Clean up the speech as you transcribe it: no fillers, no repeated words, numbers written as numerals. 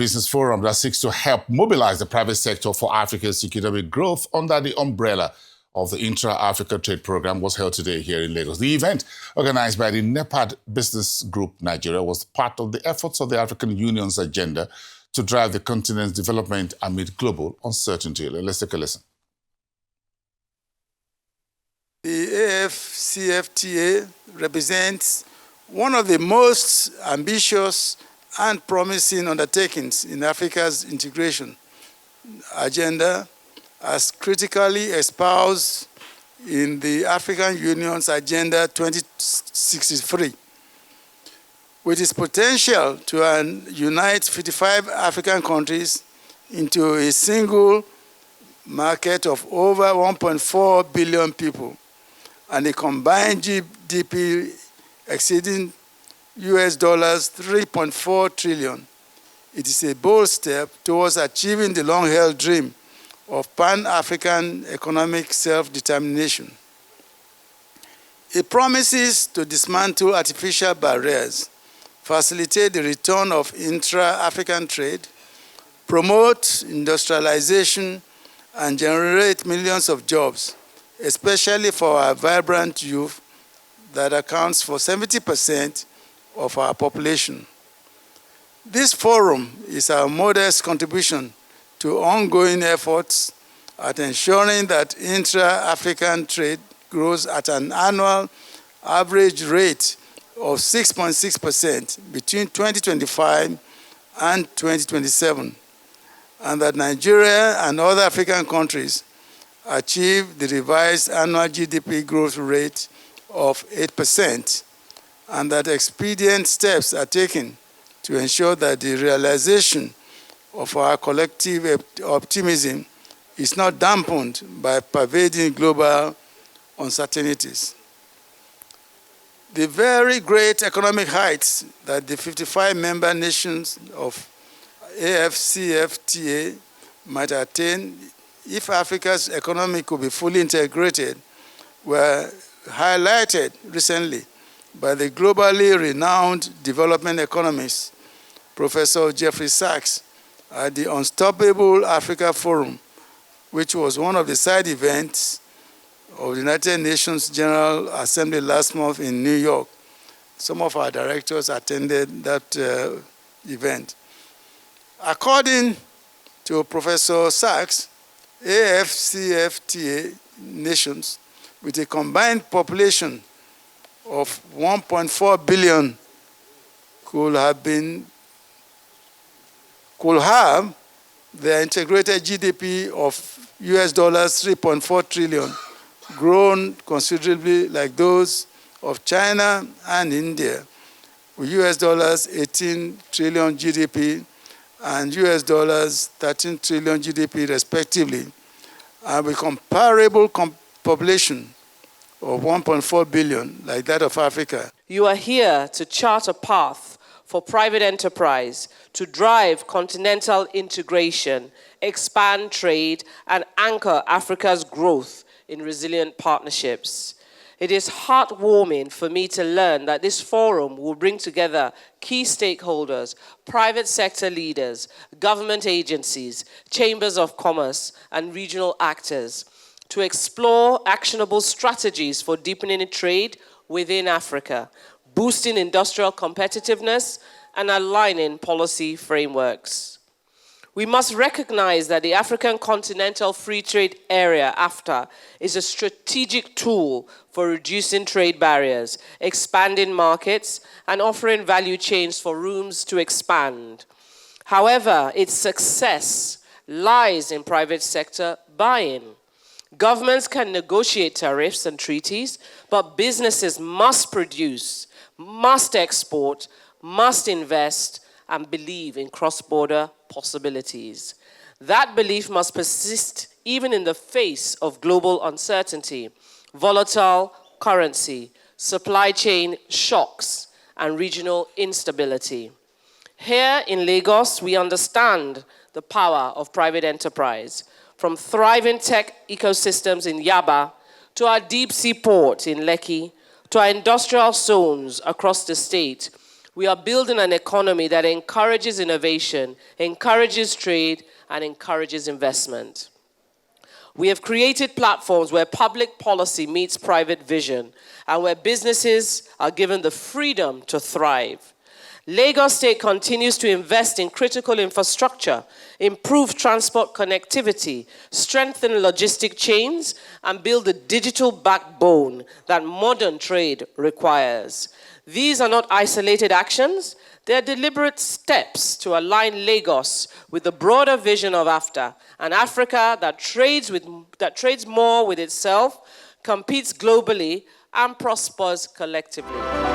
business forum that seeks to help mobilize the private sector for Africa's economic growth under the umbrella of the Intra-Africa Trade Program was held today here in Lagos. The event, organized by the NEPAD Business Group Nigeria, was part of the efforts of the African Union's agenda to drive the continent's development amid global uncertainty. Let's take a listen. The AFCFTA represents one of the most ambitious and promising undertakings in Africa's integration agenda, as critically espoused in the African Union's Agenda 2063. With its potential to unite 55 African countries into a single market of over 1.4 billion people and a combined GDP exceeding US dollars 3.4 trillion, it is a bold step towards achieving the long-held dream of Pan-African economic self-determination. It promises to dismantle artificial barriers, facilitate the return of intra-African trade, promote industrialization, and generate millions of jobs, especially for our vibrant youth that accounts for 70% of our population. This forum is our modest contribution to ongoing efforts at ensuring that intra-African trade grows at an annual average rate of 6.6% between 2025 and 2027, and that Nigeria and other African countries achieve the revised annual GDP growth rate of 8%, and that expedient steps are taken to ensure that the realization of our collective optimism is not dampened by pervading global uncertainties. The very great economic heights that the 55 member nations of AFCFTA might attain if Africa's economy could be fully integrated were highlighted recently by the globally renowned development economist, Professor Jeffrey Sachs, at the Unstoppable Africa Forum, which was one of the side events of the United Nations General Assembly last month in New York. Some of our directors attended that event. According to Professor Sachs, AFCFTA nations with a combined population of 1.4 billion could have their integrated GDP of US dollars 3.4 trillion, grown considerably like those of China and India, with US dollars 18 trillion GDP and US dollars 13 trillion GDP respectively, and with comparable population of 1.4 billion like that of Africa. You are here to chart a path for private enterprise to drive continental integration, expand trade, and anchor Africa's growth in resilient partnerships. It is heartwarming for me to learn that this forum will bring together key stakeholders, private sector leaders, government agencies, chambers of commerce, and regional actors to explore actionable strategies for deepening trade within Africa, boosting industrial competitiveness, and aligning policy frameworks. We must recognize that the African Continental Free Trade Area, AfTA, is a strategic tool for reducing trade barriers, expanding markets, and offering value chains for rooms to expand. However, its success lies in private sector buy-in. Governments can negotiate tariffs and treaties, but businesses must produce, must export, must invest, and believe in cross-border possibilities. That belief must persist even in the face of global uncertainty, volatile currency, supply chain shocks, and regional instability. Here in Lagos, we understand the power of private enterprise, from thriving tech ecosystems in Yaba to our deep sea port in Lekki, to our industrial zones across the state, We are building an economy that encourages innovation, encourages trade, and encourages investment. We have created platforms where public policy meets private vision and where businesses are given the freedom to thrive. Lagos State continues to invest in critical infrastructure, improve transport connectivity, strengthen logistic chains, and build the digital backbone that modern trade requires. These are not isolated actions. They are deliberate steps to align Lagos with the broader vision of AfTA, an Africa that trades more with itself, competes globally, and prospers collectively.